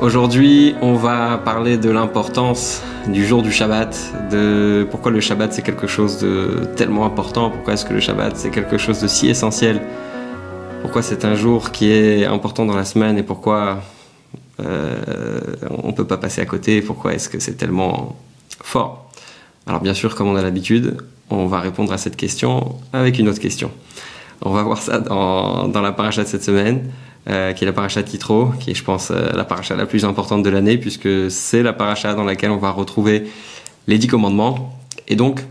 Aujourd'hui, on va parler de l'importance du jour du Shabbat, de pourquoi le Shabbat c'est quelque chose de tellement important, pourquoi est-ce que le Shabbat c'est quelque chose de si essentiel, pourquoi c'est un jour qui est important dans la semaine et pourquoi on ne peut pas passer à côté, pourquoi est-ce que c'est tellement fort. Alors bien sûr, comme on a l'habitude, on va répondre à cette question avec une autre question. On va voir ça dans la paracha de cette semaine. Qui est la paracha de Yitro, qui est, je pense, la paracha la plus importante de l'année, puisque c'est la paracha dans laquelle on va retrouver les 10 commandements. Et donc,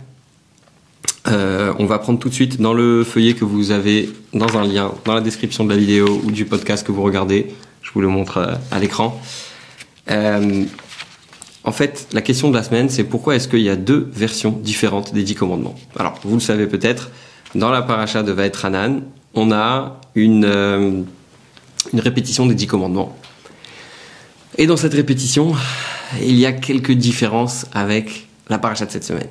on va prendre tout de suite dans le feuillet que vous avez dans un lien, dans la description de la vidéo ou du podcast que vous regardez. Je vous le montre à l'écran. En fait, la question de la semaine, c'est pourquoi est-ce qu'il y a deux versions différentes des 10 commandements. Alors, vous le savez peut-être, dans la paracha de Vaetranan, on a une répétition des 10 commandements. Et dans cette répétition, il y a quelques différences avec la paracha de cette semaine.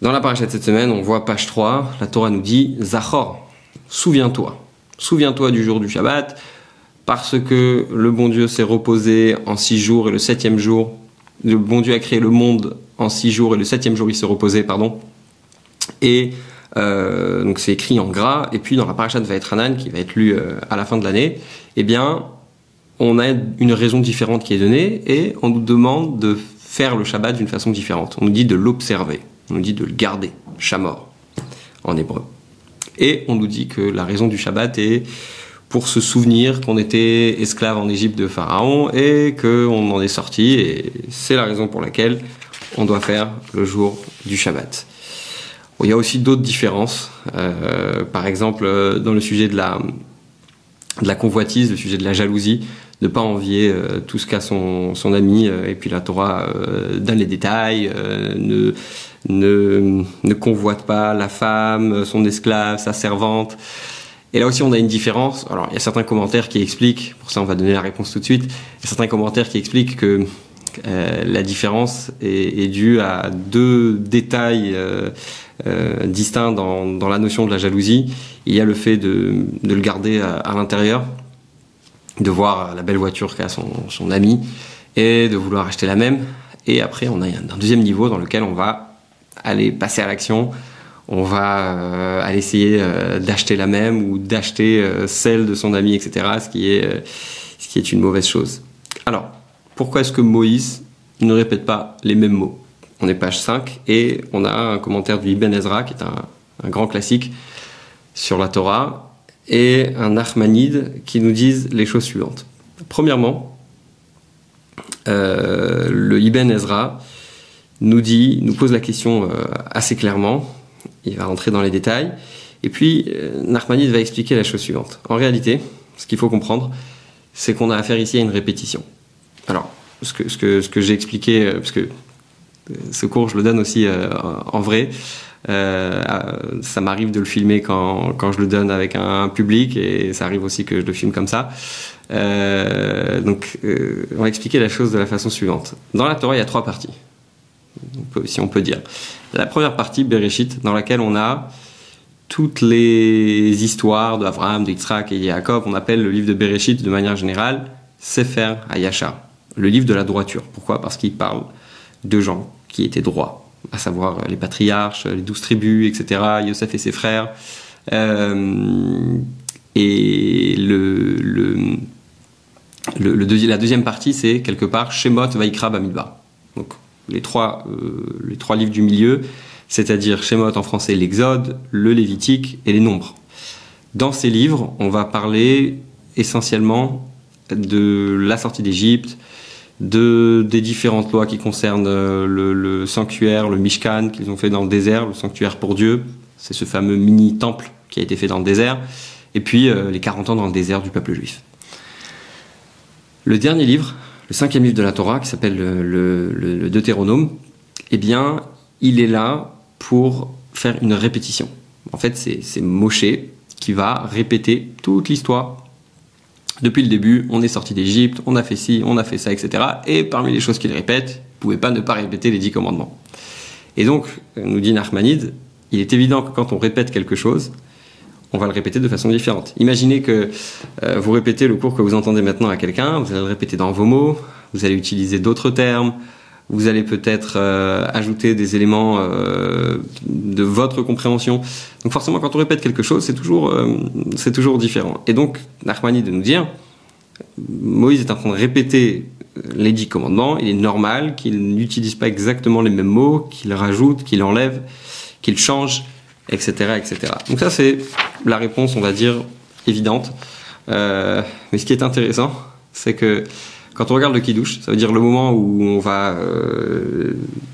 Dans la paracha de cette semaine, on voit page 3, la Torah nous dit « Zachor », souviens-toi. Souviens-toi du jour du Shabbat, parce que le bon Dieu s'est reposé en 6 jours et le 7e jour, le bon Dieu a créé le monde en 6 jours et le 7e jour il s'est reposé, Et donc c'est écrit en gras, et puis dans la paracha de Vaetranan qui va être lue à la fin de l'année, eh bien on a une raison différente qui est donnée et on nous demande de faire le Shabbat d'une façon différente. On nous dit de l'observer, on nous dit de le garder, shamor en hébreu. Et on nous dit que la raison du Shabbat est pour se souvenir qu'on était esclave en Égypte de Pharaon et qu'on en est sorti, et c'est la raison pour laquelle on doit faire le jour du Shabbat. Il y a aussi d'autres différences, par exemple dans le sujet de la convoitise, le sujet de la jalousie, de ne pas envier tout ce qu'a son ami, et puis la Torah donne les détails, ne convoite pas la femme, son esclave, sa servante. Et là aussi on a une différence. Alors il y a certains commentaires qui expliquent, pour ça on va donner la réponse tout de suite, il y a certains commentaires qui expliquent que la différence est due à deux détails distincts dans la notion de la jalousie. Il y a le fait de le garder à l'intérieur, de voir la belle voiture qu'a son ami et de vouloir acheter la même. Et après on a un deuxième niveau dans lequel on va aller passer à l'action, on va aller essayer d'acheter la même ou d'acheter celle de son ami, etc., ce qui est une mauvaise chose. Alors, pourquoi est-ce que Moïse ne répète pas les mêmes mots? On est page 5 et on a un commentaire du Ibn Ezra, qui est un grand classique sur la Torah, et un Nachmanide qui nous disent les choses suivantes. Premièrement, le Ibn Ezra nous pose la question assez clairement, il va rentrer dans les détails, et puis Nachmanide va expliquer la chose suivante. En réalité, ce qu'il faut comprendre, c'est qu'on a affaire ici à une répétition. Alors, ce que j'ai expliqué, parce que ce cours, je le donne aussi en vrai, ça m'arrive de le filmer quand je le donne avec un public, et ça arrive aussi que je le filme comme ça. Donc, on va expliquer la chose de la façon suivante. Dans la Torah, il y a 3 parties, si on peut dire. La première partie, Bereshit, dans laquelle on a toutes les histoires d'Abraham, d'Yitzhak et Yaakov. On appelle le livre de Bereshit, de manière générale, Sefer HaYashar, le livre de la droiture. Pourquoi ? Parce qu'il parle de gens qui étaient droits, à savoir les patriarches, les 12 tribus, etc., Yosef et ses frères. Et la deuxième partie, c'est quelque part Shemot Vaikra Bamidbar. Donc les trois livres du milieu, c'est-à-dire Shemot en français, l'Exode, le Lévitique et les Nombres. Dans ces livres, on va parler essentiellement de la sortie d'Égypte, des différentes lois qui concernent le sanctuaire, le Mishkan qu'ils ont fait dans le désert, le sanctuaire pour Dieu, c'est ce fameux mini-temple qui a été fait dans le désert, et puis les 40 ans dans le désert du peuple juif. Le dernier livre, le 5e livre de la Torah, qui s'appelle le Deutéronome, eh bien, il est là pour faire une répétition. En fait, c'est Moshe qui va répéter toute l'histoire. Depuis le début, on est sorti d'Égypte, on a fait ci, on a fait ça, etc. Et parmi les choses qu'il répète, il ne pouvait pas ne pas répéter les 10 commandements. Et donc, nous dit Nachmanide, il est évident que quand on répète quelque chose, on va le répéter de façon différente. Imaginez que vous répétez le cours que vous entendez maintenant à quelqu'un, vous allez le répéter dans vos mots, vous allez utiliser d'autres termes, vous allez peut-être ajouter des éléments de votre compréhension. Donc forcément, quand on répète quelque chose, c'est toujours différent. Et donc, Nachmanides de nous dire, Moïse est en train de répéter les 10 commandements, il est normal qu'il n'utilise pas exactement les mêmes mots, qu'il rajoute, qu'il enlève, qu'il change, etc., etc. Donc ça, c'est la réponse, on va dire, évidente. Mais ce qui est intéressant, c'est que quand on regarde le Kiddush, ça veut dire le moment où on va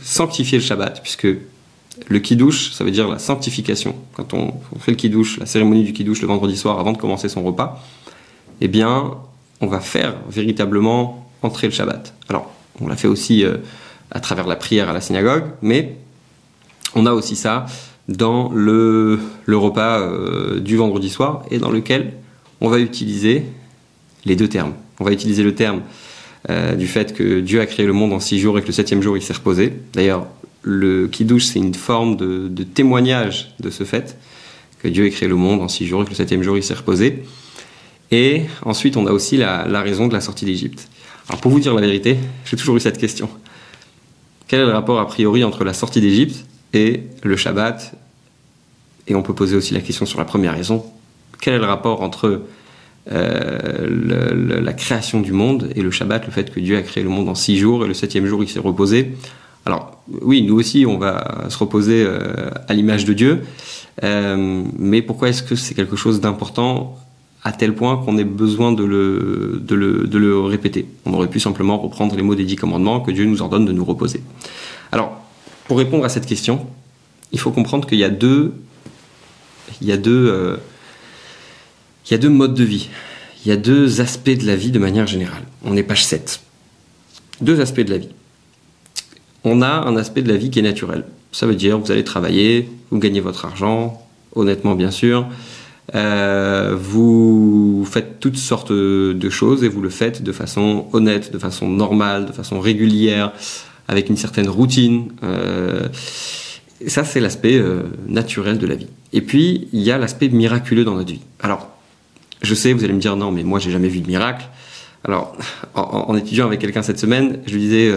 sanctifier le Shabbat, puisque le Kiddush, ça veut dire la sanctification. Quand on fait le Kiddush, la cérémonie du Kiddush le vendredi soir avant de commencer son repas, eh bien, on va faire véritablement entrer le Shabbat. Alors, on l'a fait aussi à travers la prière à la synagogue, mais on a aussi ça dans le repas du vendredi soir, et dans lequel on va utiliser les 2 termes. On va utiliser le terme du fait que Dieu a créé le monde en 6 jours et que le 7e jour il s'est reposé. D'ailleurs, le Kiddush, c'est une forme de témoignage de ce fait, que Dieu a créé le monde en 6 jours et que le 7e jour il s'est reposé. Et ensuite, on a aussi la raison de la sortie d'Égypte. Alors pour vous dire la vérité, j'ai toujours eu cette question. Quel est le rapport a priori entre la sortie d'Égypte et le Shabbat? Et on peut poser aussi la question sur la première raison. Quel est le rapport entre la création du monde et le Shabbat, le fait que Dieu a créé le monde en 6 jours et le 7e jour il s'est reposé? Alors oui, nous aussi on va se reposer à l'image de Dieu, mais pourquoi est-ce que c'est quelque chose d'important à tel point qu'on ait besoin de le répéter? On aurait pu simplement reprendre les mots des 10 commandements, que Dieu nous ordonne de nous reposer. Alors, pour répondre à cette question, il faut comprendre qu'il y a deux modes de vie. Il y a 2 aspects de la vie de manière générale. On est page 7. 2 aspects de la vie. On a un aspect de la vie qui est naturel. Ça veut dire, vous allez travailler, vous gagnez votre argent, honnêtement bien sûr, vous faites toutes sortes de choses et vous le faites de façon honnête, de façon normale, de façon régulière, avec une certaine routine. Ça, c'est l'aspect naturel de la vie. Et puis, il y a l'aspect miraculeux dans notre vie. Alors, je sais, vous allez me dire, non, mais moi, j'ai jamais vu de miracle. Alors, en étudiant avec quelqu'un cette semaine, je lui disais,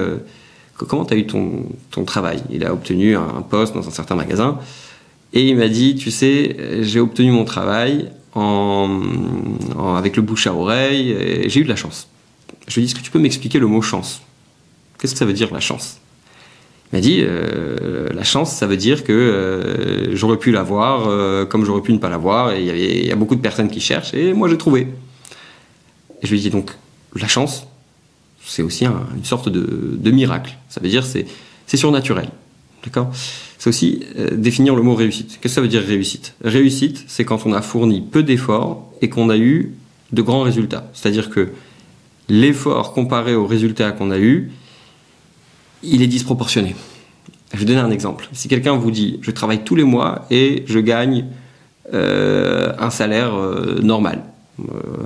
comment tu as eu ton travail? Il a obtenu un poste dans un certain magasin. Et il m'a dit, tu sais, j'ai obtenu mon travail avec le bouche à oreille, et j'ai eu de la chance. Je lui ai dit, est-ce que tu peux m'expliquer le mot chance? Qu'est-ce que ça veut dire, la chance? Il m'a dit, la chance, ça veut dire que j'aurais pu l'avoir comme j'aurais pu ne pas l'avoir, et il y a beaucoup de personnes qui cherchent, et moi j'ai trouvé. Et je lui ai dit, donc, la chance, c'est aussi une sorte de miracle. Ça veut dire c'est surnaturel. D'accord? C'est aussi définir le mot réussite. Qu'est-ce que ça veut dire réussite? Réussite, c'est quand on a fourni peu d'efforts et qu'on a eu de grands résultats. C'est-à-dire que l'effort comparé aux résultats qu'on a eu, il est disproportionné. Je vais donner un exemple. Si quelqu'un vous dit « je travaille tous les mois et je gagne un salaire normal,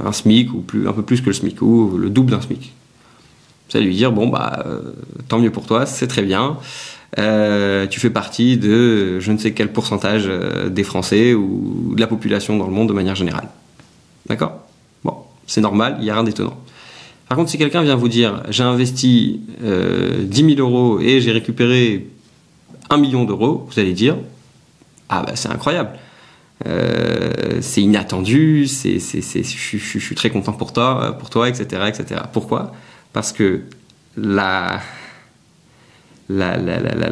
un SMIC ou un peu plus que le SMIC, ou le double d'un SMIC », vous allez lui dire « bon, tant mieux pour toi, c'est très bien. Tu fais partie de je ne sais quel pourcentage des Français ou de la population dans le monde de manière générale. » D'accord? Bon, c'est normal, il n'y a rien d'étonnant. Par contre, si quelqu'un vient vous dire « j'ai investi 10 000 euros et j'ai récupéré 1 million d'euros », vous allez dire « ah c'est incroyable, c'est inattendu, je suis très content pour toi, etc. etc. » Pourquoi? Parce que la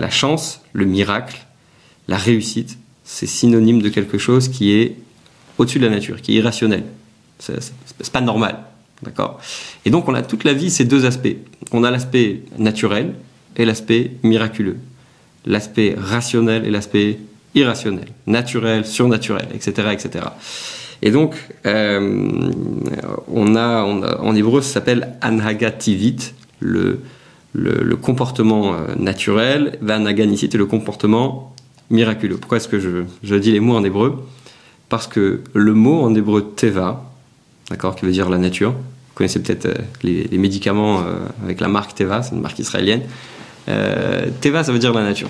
chance, le miracle, la réussite, c'est synonyme de quelque chose qui est au-dessus de la nature, qui est irrationnel. C'est pas normal. D'accord? Et donc, on a toute la vie ces 2 aspects. On a l'aspect naturel et l'aspect miraculeux. L'aspect rationnel et l'aspect irrationnel. Naturel, surnaturel, etc., etc. Et donc, en hébreu, ça s'appelle anhaga tivit, le comportement naturel, vanaganisit, et le comportement miraculeux. Pourquoi est-ce que je dis les mots en hébreu? Parce que le mot en hébreu teva, d'accord, qui veut dire la nature, vous connaissez peut-être les médicaments avec la marque Teva, c'est une marque israélienne. Teva, ça veut dire la nature.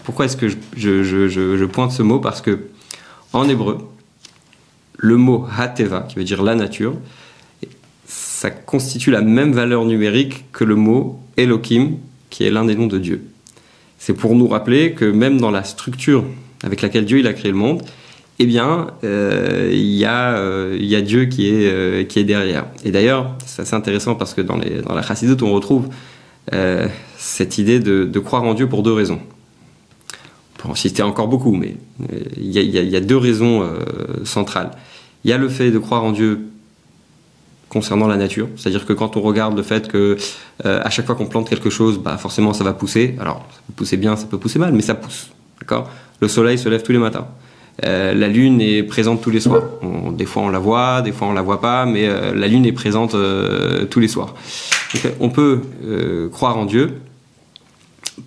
Pourquoi est-ce que je pointe ce mot? Parce que en hébreu, le mot Hateva, qui veut dire la nature, ça constitue la même valeur numérique que le mot Elohim, qui est l'un des noms de Dieu. C'est pour nous rappeler que même dans la structure avec laquelle Dieu il a créé le monde, eh bien, il y a Dieu qui est derrière. Et d'ailleurs, c'est assez intéressant parce que dans la Chassidut, on retrouve cette idée de croire en Dieu pour deux raisons. On peut en citer encore beaucoup, mais il y a deux raisons centrales. Il y a le fait de croire en Dieu concernant la nature, c'est-à-dire que quand on regarde le fait que à chaque fois qu'on plante quelque chose, bah forcément ça va pousser. Alors, ça peut pousser bien, ça peut pousser mal, mais ça pousse. D'accord ? Le soleil se lève tous les matins. La lune est présente tous les soirs. Des fois on la voit, des fois on la voit pas, mais la lune est présente tous les soirs. Donc, on peut croire en Dieu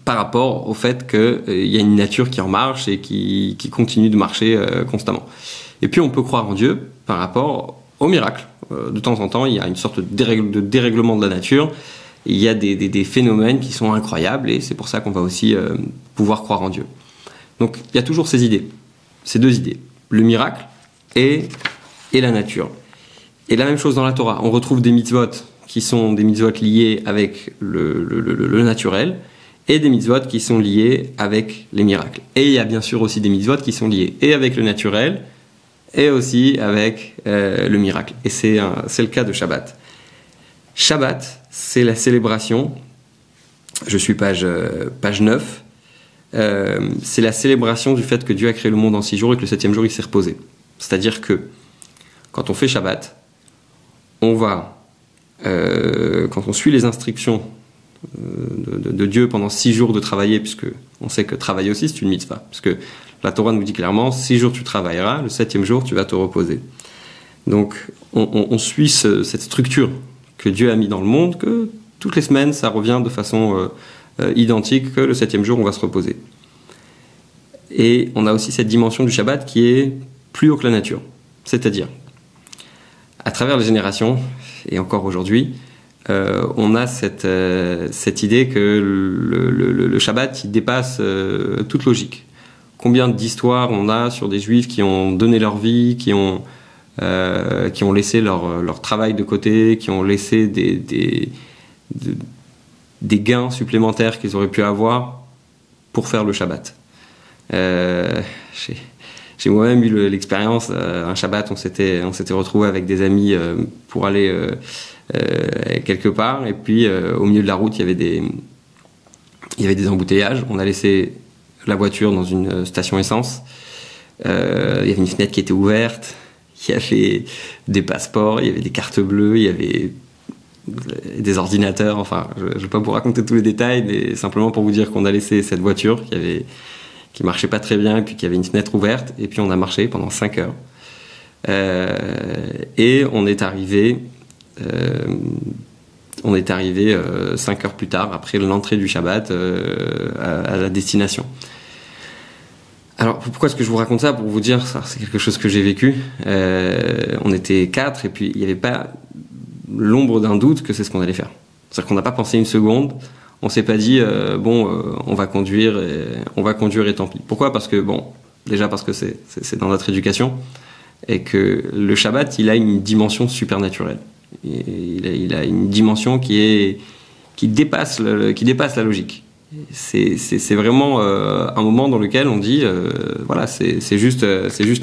par rapport au fait qu'il y a une nature qui en marche et qui continue de marcher constamment. Et puis on peut croire en Dieu par rapport au miracle. De temps en temps, il y a une sorte de dérèglement de la nature. Il y a des phénomènes qui sont incroyables et c'est pour ça qu'on va aussi pouvoir croire en Dieu. Donc il y a toujours ces idées, ces deux idées, le miracle et la nature. Et la même chose dans la Torah, on retrouve des mitzvot qui sont des mitzvot liés avec le naturel et des mitzvot qui sont liés avec les miracles. Et il y a bien sûr aussi des mitzvot qui sont liés et avec le naturel et aussi avec le miracle. Et c'est le cas de Shabbat. Shabbat, c'est la célébration, je suis page 9, c'est la célébration du fait que Dieu a créé le monde en 6 jours et que le 7e jour il s'est reposé. C'est-à-dire que quand on fait Shabbat, on va, quand on suit les instructions de Dieu pendant 6 jours de travailler, puisque on sait que travailler aussi c'est une mitzvah, parce que la Torah nous dit clairement 6 jours tu travailleras, le 7e jour tu vas te reposer. Donc on suit cette structure que Dieu a mis dans le monde, que toutes les semaines ça revient de façon identique, que le 7e jour on va se reposer. Et on a aussi cette dimension du Shabbat qui est plus haut que la nature, c'est-à-dire à travers les générations et encore aujourd'hui, on a cette idée que le Shabbat il dépasse toute logique. Combien d'histoires on a sur des Juifs qui ont donné leur vie, qui ont laissé leur travail de côté, qui ont laissé des gains supplémentaires qu'ils auraient pu avoir pour faire le Shabbat. J'ai moi-même eu l'expérience, un Shabbat, on s'était retrouvés avec des amis pour aller quelque part, et puis au milieu de la route, il y avait des embouteillages. On a laissé la voiture dans une station essence. Il y avait une fenêtre qui était ouverte, il y avait des passeports, il y avait des cartes bleues, il y avait des ordinateurs. Enfin, je ne vais pas vous raconter tous les détails, mais simplement pour vous dire qu'on a laissé cette voiture qui marchait pas très bien, et puis qu'il y avait une fenêtre ouverte, et puis on a marché pendant 5 heures. Et on est arrivé 5 heures plus tard, après l'entrée du Shabbat, à la destination. Alors, pourquoi est-ce que je vous raconte ça? Pour vous dire, ça, c'est quelque chose que j'ai vécu. On était 4, et puis il n'y avait pas l'ombre d'un doute que c'est ce qu'on allait faire. C'est-à-dire qu'on n'a pas pensé une seconde. On s'est pas dit on va conduire et tant pis. Pourquoi? Parce que déjà parce que c'est dans notre éducation et que le Shabbat il a une dimension supernaturelle. Il a une dimension qui dépasse la logique. C'est vraiment un moment dans lequel on dit voilà, c'est juste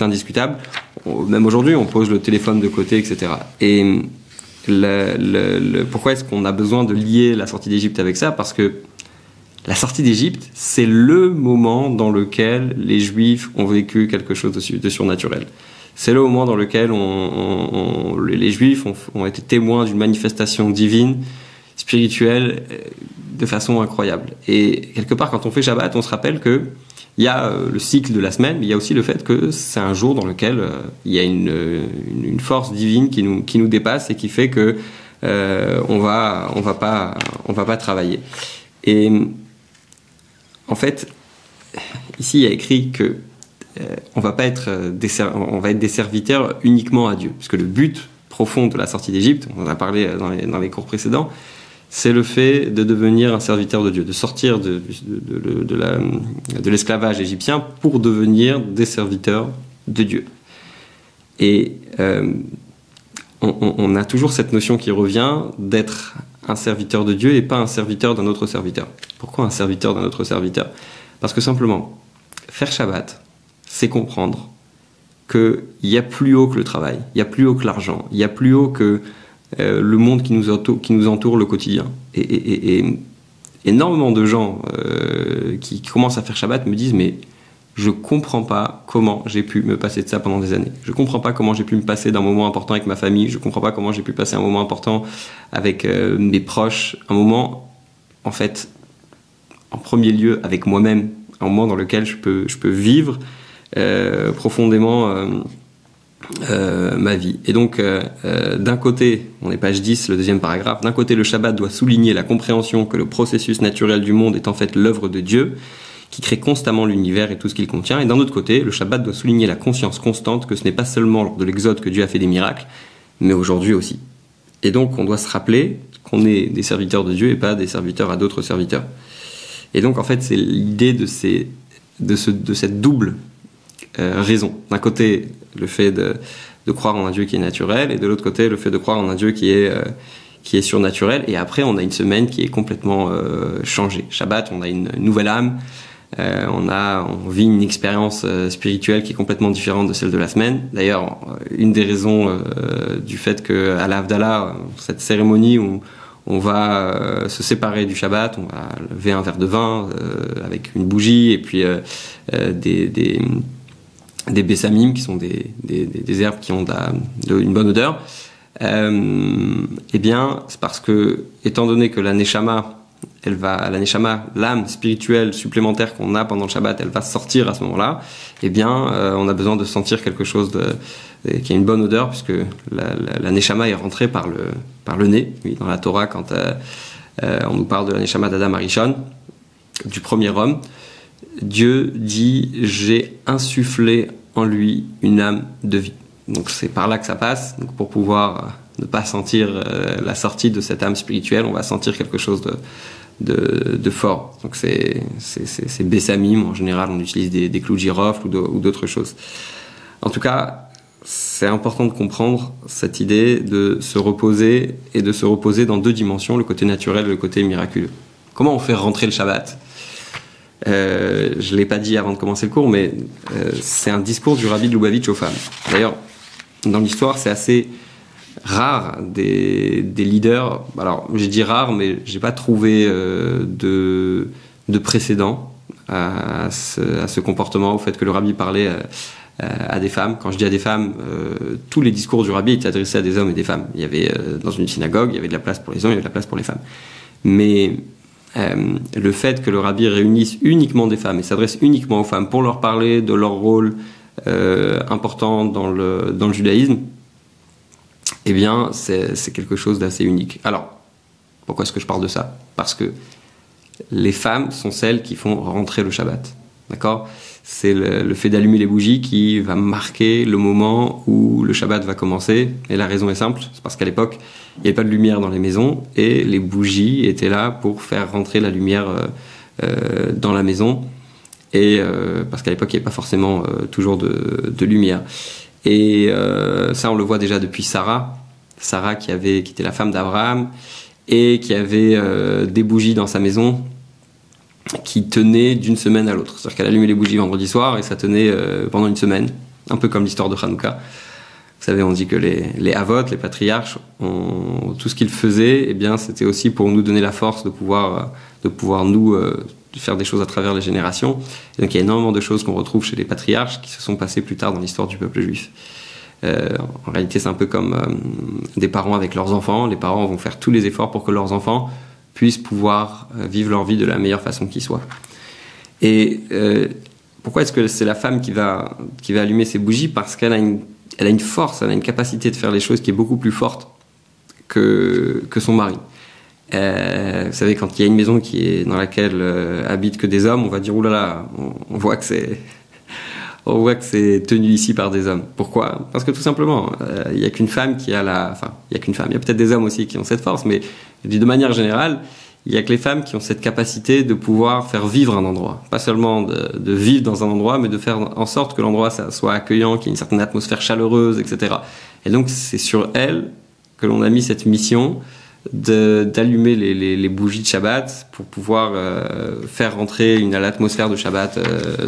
indiscutable. Même aujourd'hui on pose le téléphone de côté, etc. Et pourquoi est-ce qu'on a besoin de lier la sortie d'Égypte avec ça? Parce que la sortie d'Égypte, c'est le moment dans lequel les Juifs ont vécu quelque chose de surnaturel. C'est le moment dans lequel les Juifs ont été témoins d'une manifestation divine, spirituelle, de façon incroyable. Et quelque part, quand on fait Shabbat, on se rappelle que il y a le cycle de la semaine, mais il y a aussi le fait que c'est un jour dans lequel il y a une force divine qui nous dépasse et qui fait que on va pas travailler. Et en fait, ici il y a écrit que on va être des serviteurs uniquement à Dieu, parce que le but profond de la sortie d'Égypte, on en a parlé dans les cours précédents, c'est le fait de devenir un serviteur de Dieu, de sortir de l'esclavage égyptien pour devenir des serviteurs de Dieu. Et on a toujours cette notion qui revient d'être un serviteur de Dieu et pas un serviteur d'un autre serviteur. Pourquoi un serviteur d'un autre serviteur? Parce que simplement, faire Shabbat, c'est comprendre qu'il y a plus haut que le travail, il y a plus haut que l'argent, il y a plus haut que le monde qui nous entoure le quotidien. Et énormément de gens qui commencent à faire Shabbat me disent « mais je comprends pas comment j'ai pu me passer de ça pendant des années. Je comprends pas comment j'ai pu me passer d'un moment important avec ma famille. Je comprends pas comment j'ai pu passer un moment important avec mes proches. Un moment, en fait, en premier lieu avec moi-même. Un moment dans lequel je peux vivre profondément ma vie. » Et donc, d'un côté, on est page 10, le deuxième paragraphe, d'un côté, le Shabbat doit souligner la compréhension que le processus naturel du monde est en fait l'œuvre de Dieu, qui crée constamment l'univers et tout ce qu'il contient. Et d'un autre côté, le Shabbat doit souligner la conscience constante que ce n'est pas seulement lors de l'Exode que Dieu a fait des miracles, mais aujourd'hui aussi. Et donc, on doit se rappeler qu'on est des serviteurs de Dieu et pas des serviteurs à d'autres serviteurs. Et donc, en fait, c'est l'idée de cette double raison. D'un côté, le fait de croire en un Dieu qui est naturel, et de l'autre côté, le fait de croire en un Dieu qui est surnaturel. Et après, on a une semaine qui est complètement changée. Shabbat, on a une nouvelle âme, on vit une expérience spirituelle qui est complètement différente de celle de la semaine. D'ailleurs, une des raisons du fait qu'à la Havdalah, cette cérémonie où on va se séparer du Shabbat, on va lever un verre de vin avec une bougie et puis des bessamim qui sont des herbes qui ont une bonne odeur. Eh bien, c'est parce que, étant donné que la Neshama, l'âme spirituelle supplémentaire qu'on a pendant le Shabbat, elle va sortir à ce moment-là, eh bien, on a besoin de sentir quelque chose qui a une bonne odeur, puisque la Neshama est rentrée par le nez. Oui, dans la Torah, quand on nous parle de la Neshama d'Adam Arishon, du premier homme, Dieu dit « j'ai insufflé en lui une âme de vie ». Donc c'est par là que ça passe. Donc pour pouvoir ne pas sentir la sortie de cette âme spirituelle, on va sentir quelque chose de fort. Donc c'est bessamim, en général on utilise des clous de girofle ou d'autres choses. En tout cas, c'est important de comprendre cette idée de se reposer et de se reposer dans deux dimensions, le côté naturel et le côté miraculeux. Comment on fait rentrer le Shabbat ? Je ne l'ai pas dit avant de commencer le cours, mais c'est un discours du Rabbi de Lubavitch aux femmes. D'ailleurs, dans l'histoire, c'est assez rare des leaders. Alors, j'ai dit rare, mais j'ai pas trouvé de précédent à ce comportement, au fait que le Rabbi parlait à des femmes. Quand je dis à des femmes, tous les discours du Rabbi étaient adressés à des hommes et des femmes. Il y avait dans une synagogue, il y avait de la place pour les hommes, il y avait de la place pour les femmes. Mais le fait que le Rabbi réunisse uniquement des femmes et s'adresse uniquement aux femmes pour leur parler de leur rôle important dans le judaïsme, eh bien, c'est quelque chose d'assez unique. Alors, pourquoi est-ce que je parle de ça ? Parce que les femmes sont celles qui font rentrer le Shabbat. D'accord ? C'est le fait d'allumer les bougies qui va marquer le moment où le Shabbat va commencer. Et la raison est simple, c'est parce qu'à l'époque, il n'y avait pas de lumière dans les maisons et les bougies étaient là pour faire rentrer la lumière dans la maison. Et parce qu'à l'époque, il n'y avait pas forcément toujours de lumière. Et ça, on le voit déjà depuis Sarah. Sarah qui était la femme d'Abraham et qui avait des bougies dans sa maison qui tenaient d'une semaine à l'autre. C'est-à-dire qu'elle allumait les bougies vendredi soir et ça tenait pendant une semaine. Un peu comme l'histoire de Hanouka. Vous savez, on dit que les Avot, les patriarches, tout ce qu'ils faisaient, eh bien, c'était aussi pour nous donner la force de pouvoir nous faire des choses à travers les générations. Et donc il y a énormément de choses qu'on retrouve chez les patriarches qui se sont passées plus tard dans l'histoire du peuple juif. En réalité, c'est un peu comme des parents avec leurs enfants. Les parents vont faire tous les efforts pour que leurs enfants puissent pouvoir vivre leur vie de la meilleure façon qui soit. Et pourquoi est-ce que c'est la femme qui va allumer ces bougies ? Parce qu'elle a une force, elle a une capacité de faire les choses qui est beaucoup plus forte que son mari. Vous savez, quand il y a une maison dans laquelle habitent que des hommes, on va dire oulala, on voit que c'est tenu ici par des hommes. Pourquoi ? Parce que tout simplement, il n'y a qu'une femme qui a il y a qu'une femme. Il y a peut-être des hommes aussi qui ont cette force, mais de manière générale, il y a que les femmes qui ont cette capacité de pouvoir faire vivre un endroit. Pas seulement de vivre dans un endroit, mais de faire en sorte que l'endroit soit accueillant, qu'il y ait une certaine atmosphère chaleureuse, etc. Et donc, c'est sur elles que l'on a mis cette mission d'allumer les bougies de Shabbat pour pouvoir faire rentrer l'atmosphère de Shabbat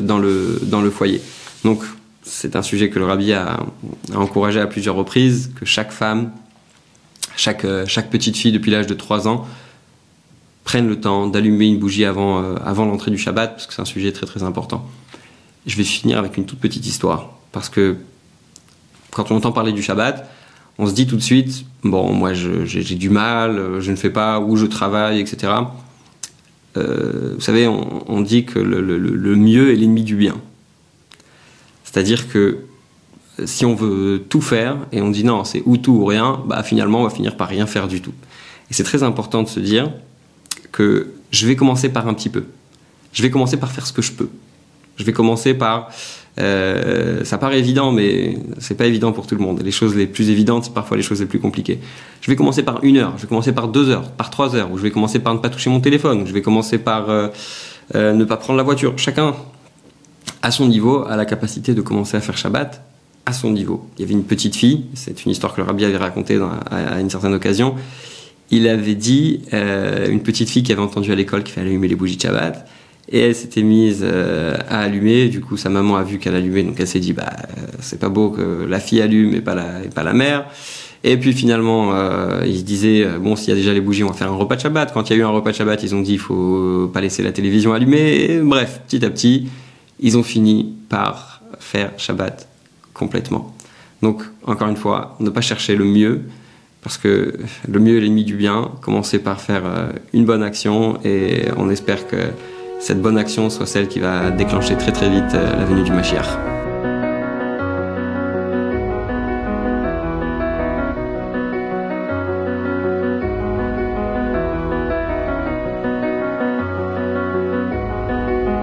dans le foyer. Donc, c'est un sujet que le Rabbi a encouragé à plusieurs reprises, que chaque femme, chaque petite fille depuis l'âge de 3 ans, prennent le temps d'allumer une bougie avant l'entrée du Shabbat, parce que c'est un sujet très très important. Je vais finir avec une toute petite histoire, parce que quand on entend parler du Shabbat, on se dit tout de suite, bon, moi j'ai du mal, je ne fais pas, ou je travaille, etc. Vous savez, on dit que le mieux est l'ennemi du bien. C'est-à-dire que si on veut tout faire, et on dit non, c'est ou tout ou rien, bah finalement on va finir par rien faire du tout. Et c'est très important de se dire que je vais commencer par un petit peu. Je vais commencer par faire ce que je peux. Je vais commencer par... ça paraît évident, mais c'est pas évident pour tout le monde. Les choses les plus évidentes, c'est parfois les choses les plus compliquées. Je vais commencer par 1 heure, je vais commencer par 2 heures, par 3 heures, ou je vais commencer par ne pas toucher mon téléphone, je vais commencer par ne pas prendre la voiture. Chacun, à son niveau, a la capacité de commencer à faire Shabbat à son niveau. Il y avait une petite fille, c'est une histoire que le Rabbi avait racontée à une certaine occasion. Il avait dit, une petite fille qui avait entendu à l'école qu'il fallait allumer les bougies de Shabbat, et elle s'était mise à allumer. Du coup, sa maman a vu qu'elle allumait, donc elle s'est dit, c'est pas beau que la fille allume et pas la mère. Et puis finalement, ils se disaient, bon, s'il y a déjà les bougies, on va faire un repas de Shabbat. Quand il y a eu un repas de Shabbat, ils ont dit, il faut pas laisser la télévision allumée. Et bref, petit à petit, ils ont fini par faire Shabbat complètement. Donc, encore une fois, ne pas chercher le mieux, parce que le mieux est l'ennemi du bien. Commencez par faire une bonne action, et on espère que cette bonne action soit celle qui va déclencher très très vite la venue du Mashiach.